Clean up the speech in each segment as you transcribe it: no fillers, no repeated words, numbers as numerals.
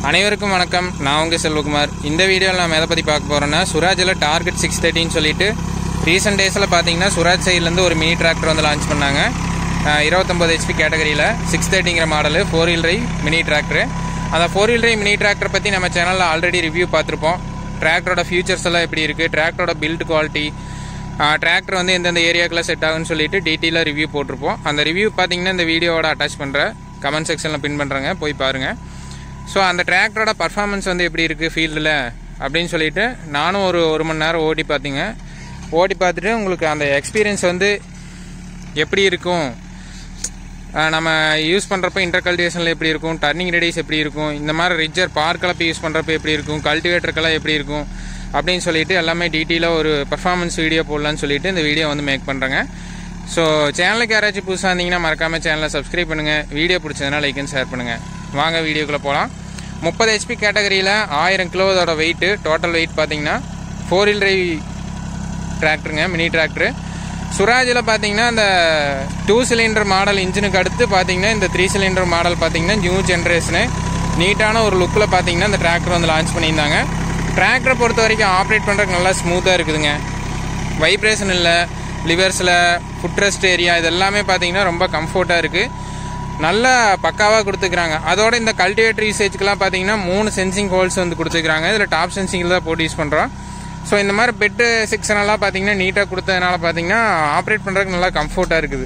அனைவருக்கும் வணக்கம். நான் உங்கள் செல்வகுமார். இந்த வீடியோவில் நம்ம எதை பற்றி பார்க்க போகிறோன்னா, சுராஜில் டார்கெட் 630 சொல்லிட்டு ரீசெண்ட் டேஸில் பார்த்தீங்கன்னா சுராஜ் சைட்லேருந்து ஒரு மினி டிராக்டர் வந்து லான்ச் பண்ணாங்க. 29 HP கேட்டகரியில் 630ங்கிற model 4 wheel drive mini tractor. அந்த 4 wheel drive மினி டிராக்டர் பற்றி நம்ம சேனலில் ஆல்ரெடி ரிவ்யூ பார்த்துருப்போம். டிராக்டரோட ஃபியூச்சர்ஸ் எல்லாம் எப்படி இருக்குது, டிராக்டரோட பில்ட் குவாலிட்டி, டிராக்டர் வந்து எந்தெந்த ஏரியாக்கெல்லாம் செட் ஆகுன்னு சொல்லிட்டு டீட்டெயிலாக ரிவ்யூ போட்டிருப்போம். அந்த ரிவ்யூ பார்த்தீங்கன்னா இந்த வீடியோவோட அட்டாச் பண்ணுறேன், கமெண்ட் செக்ஷனில் பின் பண்ணுறேங்க, போய் பாருங்கள். ஸோ அந்த டிராக்டரோட பர்ஃபார்மன்ஸ் வந்து எப்படி இருக்குது ஃபீல்டில் அப்படின்னு சொல்லிட்டு நானும் ஒரு மணி நேரம் ஓட்டி பார்த்துட்டு உங்களுக்கு அந்த எக்ஸ்பீரியன்ஸ் வந்து எப்படி இருக்கும், நம்ம யூஸ் பண்ணுறப்ப இன்டர் கல்டிவேஷனில் எப்படி இருக்கும், டர்னிங் ரேடியஸ் எப்படி இருக்கும், இந்த மாதிரி ரிஜர் பார்க்கலப்போ யூஸ் பண்ணுறப்ப எப்படி இருக்கும், கல்டிவேட்டருக்கெல்லாம் எப்படி இருக்கும் அப்படின்னு சொல்லிட்டு எல்லாமே டீட்டெயிலாக ஒரு பர்ஃபார்மன்ஸ் வீடியோ போடலான்னு சொல்லிட்டு இந்த வீடியோ வந்து மேக் பண்ணுறேங்க. ஸோ சேனலுக்கு யாராச்சும் புதுசாக இருந்தீங்கன்னா மறக்காமல் சேனலை சப்ஸ்கிரைப் பண்ணுங்கள். வீடியோ பிடிச்சதுனா லைக் அண்ட் ஷேர் பண்ணுங்கள். வாங்க வீடியோக்குள்ளே போகலாம். 30 HP கேட்டகரியில் 1000 கிலோவோட வெயிட்டு, டோட்டல் வெயிட் பார்த்தீங்கன்னா 4 wheel drive டிராக்டருங்க, மினி டிராக்டரு. சுராஜில் பார்த்தீங்கன்னா இந்த 2 சிலிண்டர் மாடல் இன்ஜினுக்கு அடுத்து பார்த்தீங்கன்னா இந்த 3 சிலிண்டர் மாடல் பார்த்தீங்கன்னா நியூ ஜென்ரேஷனு நீட்டான ஒரு லுக்கில் பார்த்தீங்கன்னா இந்த டிராக்டர் வந்து லான்ச் பண்ணியிருந்தாங்க. டிராக்டரை பொறுத்த வரைக்கும் ஆப்ரேட் பண்ணுறதுக்கு நல்லா ஸ்மூத்தாக இருக்குதுங்க. வைப்ரேஷன் இல்லை, லிவர்ஸில் ஃபுட் ரெஸ்ட் ஏரியா இது எல்லாமே பார்த்தீங்கன்னா ரொம்ப கம்ஃபர்ட்டாக இருக்குது, நல்லா பக்காவாக கொடுத்துக்கிறாங்க. அதோட இந்த கல்டிவேட்டர் யூசேஜ்க்கெலாம் பார்த்தீங்கன்னா 3 சென்சிங் ஹோல்ஸ் வந்து கொடுத்துக்கிறாங்க. இதில் டாப் சென்சிங்கில் தான் போட்டு யூஸ் பண்ணுறோம். ஸோ இந்த மாதிரி பெட்டு செக்ஷனெல்லாம் பார்த்தீங்கன்னா நீட்டாக கொடுத்ததுனால பார்த்தீங்கன்னா ஆப்ரேட் பண்ணுறதுக்கு நல்லா கம்ஃபர்ட்டாக இருக்குது,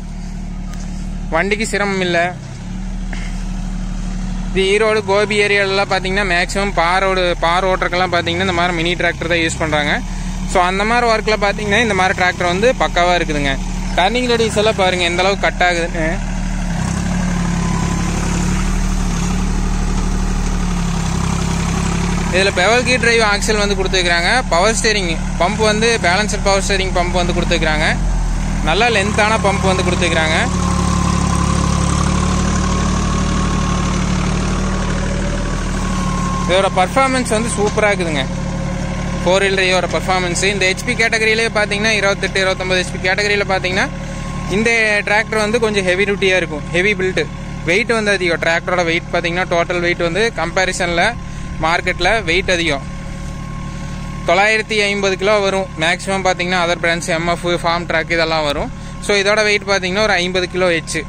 வண்டிக்கு சிரமம் இல்லை. இது ஈரோடு கோபி ஏரியாலலாம் பார்த்தீங்கன்னா மேக்ஸிமம் பார் ஓட்டுறதுக்கெல்லாம் பார்த்தீங்கன்னா இந்த மாதிரி மினி டிராக்டர் தான் யூஸ் பண்ணுறாங்க. ஸோ அந்த மாதிரி ஒர்க்கில் பார்த்தீங்கன்னா இந்த மாதிரி டிராக்டர் வந்து பக்காவாக இருக்குதுங்க. டர்னிங் ரேடியஸ் எல்லாம் பாருங்கள் எந்த அளவுக்கு கட் ஆகுதுன்னு. இதில் பெவல் கீ டிரைவ் ஆக்சல் வந்து கொடுத்துருக்குறாங்க. பவர் ஸ்டேரிங் பம்ப் வந்து பேலன்சர் பவர் ஸ்டேரிங் பம்ப் வந்து கொடுத்துருக்குறாங்க. நல்லா லென்த்தான பம்ப் வந்து கொடுத்துருக்குறாங்க. இதோட பர்ஃபார்மன்ஸ் வந்து சூப்பராக இருக்குதுங்க. 4 wheel drive பர்ஃபார்மன்ஸு இந்த HP கேட்டகரியிலே பார்த்தீங்கன்னா 28-29 HP கேட்டகரியில் பார்த்தீங்கன்னா இந்த டிராக்டர் வந்து கொஞ்சம் ஹெவி டியூட்டியாக இருக்கும், ஹெவி பில்ட்டு, வெயிட் வந்து அதிகம். டிராக்டரோட வெயிட் பார்த்தீங்கன்னா டோட்டல் வெயிட் வந்து கம்பேரிசனில் மார்க்கெட்டில் வெயிட் அதிகம், 950 கிலோ வரும் மேக்ஸிமம் பார்த்தீங்கன்னா. Other brands MF, Farmtrac இதெல்லாம் வரும். ஸோ இதோட வெயிட் பார்த்தீங்கன்னா ஒரு 50 கிலோ ஹெச்.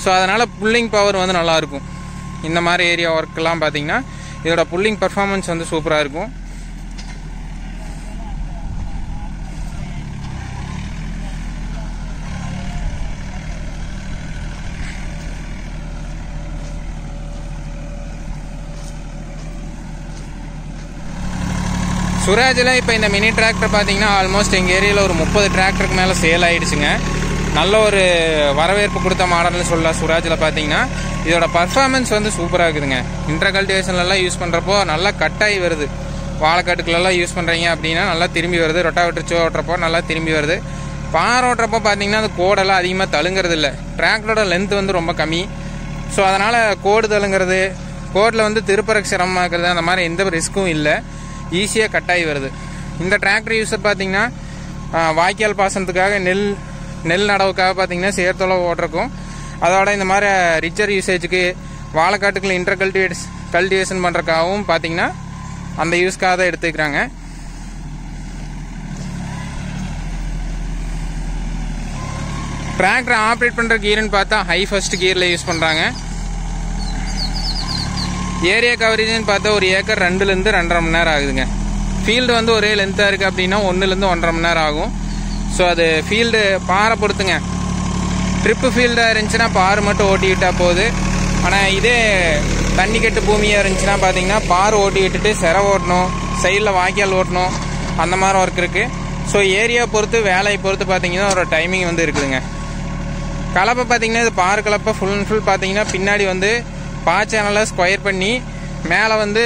ஸோ அதனால் புல்லிங் பவர் வந்து நல்லாயிருக்கும். இந்த மாதிரி ஏரியா ஒர்க்கெல்லாம் பார்த்தீங்கன்னா இதோட புல்லிங் பர்ஃபார்மன்ஸ் வந்து சூப்பராக இருக்கும். சுராஜில் இப்போ இந்த மினி டிராக்டர் பார்த்தீங்கன்னா ஆல்மோஸ்ட் எங்கள் ஏரியாவில் ஒரு 30 டிராக்டருக்கு மேலே சேல் ஆகிடுச்சுங்க. நல்ல ஒரு வரவேற்பு கொடுத்த மாடல்னு சொல்லலாம். சுராஜில் பார்த்தீங்கன்னா இதோட பர்ஃபார்மன்ஸ் வந்து சூப்பராக இருக்குதுங்க. இன்டர் கல்டிவேஷன்லாம் யூஸ் பண்ணுறப்போ நல்லா கட்டாகி வருது. வாழைக்காட்டுக்குள்ளெல்லாம் யூஸ் பண்ணுறீங்க அப்படின்னா நல்லா திரும்பி வருது. ரொட்டாவேட்டர் ஓட்டுறப்போ நல்லா திரும்பி வருது. பார் ஓட்டுறப்போ பார்த்தீங்கன்னா அந்த கோடெல்லாம் அதிகமாக தழுங்கிறது இல்லை. டிராக்டரோட லென்த் வந்து ரொம்ப கம்மி. ஸோ அதனால் கோடு தழுங்கிறது, கோடில் வந்து திருப்பறக்கு சிரமமாக்குறது அந்த மாதிரி எந்த ரிஸ்க்கும் இல்லை, ஈஸியாக கட்டாகி வருது. இந்த டிராக்டர் யூஸர் பார்த்தீங்கன்னா வாய்க்கால் பாசனத்துக்காக நெல் நடவுக்காக பார்த்தீங்கன்னா சேர்த்தோலை ஓட்டுறக்கும், அதோட இந்த மாதிரி ரிச்சர் யூசேஜுக்கு வாழைக்காட்டுக்குள்ள இன்டர் கல்டிவேஷன் பண்ணுறக்காகவும் பார்த்தீங்கன்னா அந்த யூஸ்க்காக தான் எடுத்துக்கிறாங்க. டிராக்டர் ஆப்ரேட் பண்ணுற கீர்னு பார்த்தா ஹை ஃபர்ஸ்ட் கியரில் யூஸ் பண்ணுறாங்க. ஏரியா கவரேஜ்னு பார்த்தா ஒரு ஏக்கர் 2லேருந்து 2.5 மணி நேரம் ஆகுதுங்க. ஃபீல்டு வந்து ஒரே லென்த்தாக இருக்குது அப்படின்னா 1லேருந்து 1.5 மணி நேரம் ஆகும். ஸோ அது ஃபீல்டு பாரை பொறுத்துங்க. ட்ரிப்பு ஃபீல்டாக இருந்துச்சுன்னா பார் மட்டும் ஓட்டிக்கிட்டால் போகுது. ஆனால் இதே தண்ணி கட்டு பூமியாக இருந்துச்சுன்னா பார்த்தீங்கன்னா பார் ஓட்டி விட்டுட்டு செரை ஓட்டணும், சைடில் வாய்க்கால் ஓட்டணும், அந்த மாதிரி ஒர்க் இருக்குது. ஸோ ஏரியா பொறுத்து வேலையை பொறுத்து பார்த்தீங்கன்னா ஒரு டைமிங் வந்து இருக்குதுங்க. கலப்பை பார்த்தீங்கன்னா இது பார் கலப்பை ஃபுல் அண்ட் ஃபுல் பார்த்தீங்கன்னா பின்னாடி வந்து சேனலில் ஸ்கொயர் பண்ணி மேலே வந்து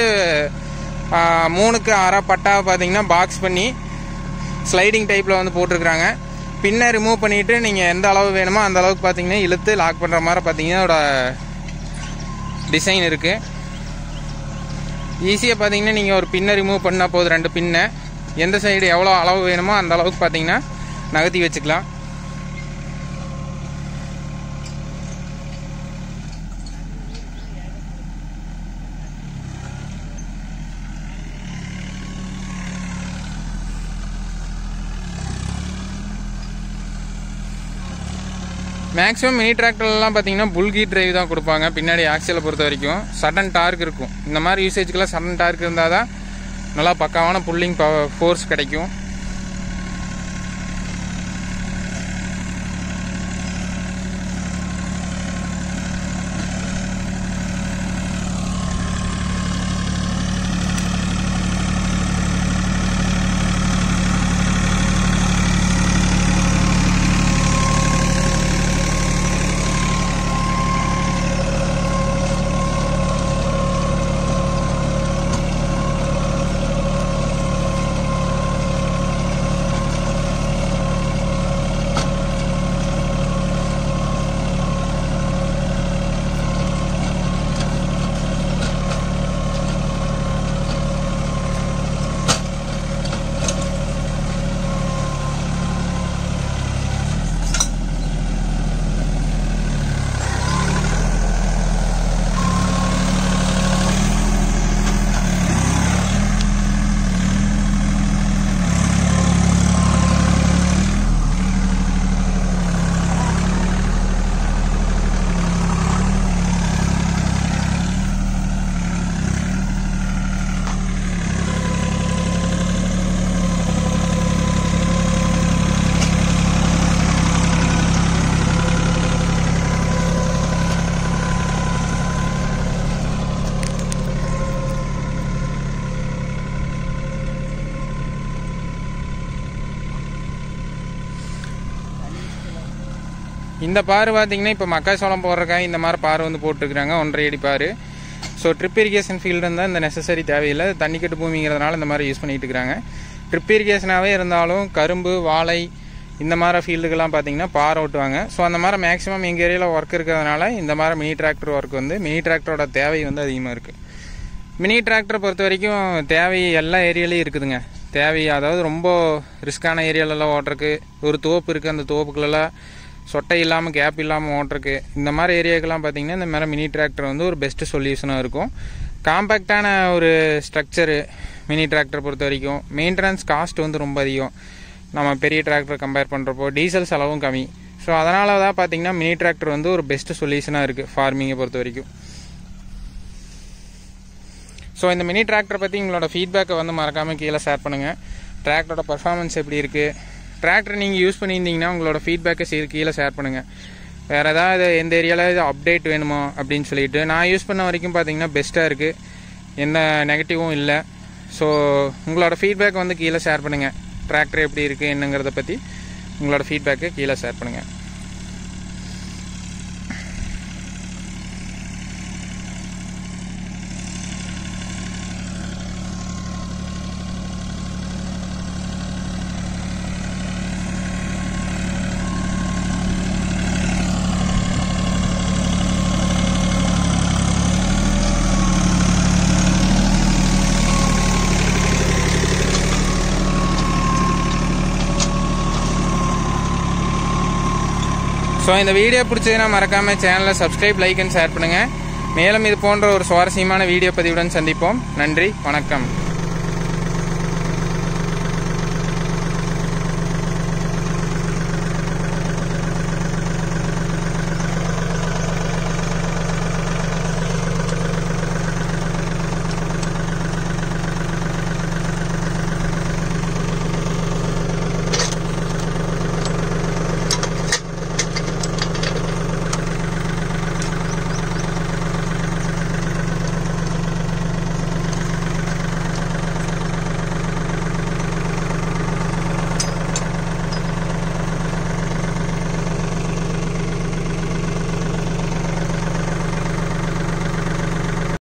3க்கு 6 பட்டாவை பார்த்தீங்கன்னா பாக்ஸ் பண்ணி ஸ்லைடிங் டைப்பில் வந்து போட்டிருக்கிறாங்க. பின்ன ரிமூவ் பண்ணிவிட்டு நீங்கள் எந்த அளவு வேணுமோ அந்த அளவுக்கு பார்த்தீங்கன்னா இழுத்து லாக் பண்ணுற மாதிரி பார்த்தீங்கன்னா அதோட டிசைன் இருக்குது. ஈஸியாக பார்த்தீங்கன்னா நீங்கள் ஒரு பின்னை ரிமூவ் பண்ணால் போதும். 2 பின்னை எந்த சைடு எவ்வளோ அளவு வேணுமோ அந்த அளவுக்கு பார்த்தீங்கன்னா நகர்த்தி வச்சுக்கலாம். மேக்ஸிமம் மினி டிராக்டர்லாம் பார்த்தீங்கன்னா புல்கி டிரைவ் தான் கொடுப்பாங்க. பின்னாடி ஆக்சியலை பொறுத்த வரைக்கும் சடன் டார்க் இருக்கும். இந்த மாதிரி யூசேஜுக்கெல்லாம் சடன் டார்க் இருந்தால் தான் நல்லா பக்காவான புல்லிங் ஃபோர்ஸ் கிடைக்கும். இந்த பாரு பார்த்தீங்கன்னா இப்போ மக்காச்சோளம் போடுறக்காக இந்த மாதிரி பாரு வந்து போட்டுருக்குறாங்க, 1.5 அடி பாரு. ஸோ ட்ரிப் இரிகேஷன் ஃபீல்டு இருந்தால் இந்த நெசசரி தேவையில்லை. தண்ணிக்கட்டு பூமிங்கிறதுனால இந்த மாதிரி யூஸ் பண்ணிகிட்டு இருக்கிறாங்க. ட்ரிப் இரிகேஷனாகவே இருந்தாலும் கரும்பு வாழை இந்த மாதிரி ஃபீல்டுக்கெல்லாம் பார்த்தீங்கன்னா பார் ஓட்டுவாங்க. ஸோ அந்த மாதிரி மேக்ஸிமம் எங்கள் ஏரியாவில் ஒர்க் இருக்கிறதுனால இந்த மாதிரி மினி டிராக்டர் ஒர்க் வந்து மினி டிராக்டரோட தேவை வந்து அதிகமாக இருக்குது. மினி டிராக்டரை பொறுத்த வரைக்கும் தேவை எல்லா ஏரியாலையும் இருக்குதுங்க. தேவை அதாவது ரொம்ப ரிஸ்க்கான ஏரியாலெல்லாம் ஓட்டுறக்கு, ஒரு தோப்பு இருக்குது, அந்த தோப்புக்குள்ளெல்லாம் சொட்டை இல்லாமல் கேப் இல்லாமல் ஓட்டுறக்கு, இந்த மாதிரி ஏரியாக்கெல்லாம் பார்த்தீங்கன்னா இந்த மாதிரி மினி டிராக்டர் வந்து ஒரு பெஸ்ட்டு சொல்யூஷனாக இருக்கும். காம்பேக்டான ஒரு ஸ்ட்ரக்சரு மினி டிராக்டரை பொறுத்த வரைக்கும். மெயின்டெனன்ஸ் காஸ்ட் வந்து ரொம்ப அதிகம் நம்ம பெரிய டிராக்டர் கம்பேர் பண்ணுறப்போ. டீசல் செலவும் கம்மி. ஸோ அதனால தான் பார்த்தீங்கன்னா மினி டிராக்டர் வந்து ஒரு பெஸ்ட்டு சொல்யூஷனாக இருக்குது ஃபார்மிங்கை பொறுத்த வரைக்கும். ஸோ இந்த மினி டிராக்டரை பற்றி உங்களோட ஃபீட்பேக்கை வந்து மறக்காமல் கீழே ஷேர் பண்ணுங்கள். டிராக்டரோட பர்ஃபார்மன்ஸ் எப்படி இருக்குது, டிராக்டர் நீங்கள் யூஸ் பண்ணியிருந்தீங்கன்னா உங்களோட ஃபீட்பேக்கை கீழே ஷேர் பண்ணுங்கள். வேறு ஏதாவது எந்த ஏரியாவில் அப்டேட் வேணுமோ அப்படின்னு சொல்லிட்டு. நான் யூஸ் பண்ண வரைக்கும் பார்த்தீங்கன்னா பெஸ்ட்டாக இருக்குது, எந்த நெகட்டிவும் இல்லை. ஸோ உங்களோட ஃபீட்பேக் வந்து கீழே ஷேர் பண்ணுங்கள். டிராக்டர் எப்படி இருக்குது என்னங்கிறத பற்றி உங்களோட ஃபீட்பேக்கை கீழே ஷேர் பண்ணுங்கள். ஸோ இந்த வீடியோ பிடிச்சதுன்னா மறக்காமல் சேனலை சப்ஸ்கிரைப், லைக் அண்ட் ஷேர் பண்ணுங்கள். மேலும் இது போன்ற ஒரு சுவாரஸ்யமான வீடியோ பதிவுடன் சந்திப்போம். நன்றி, வணக்கம்.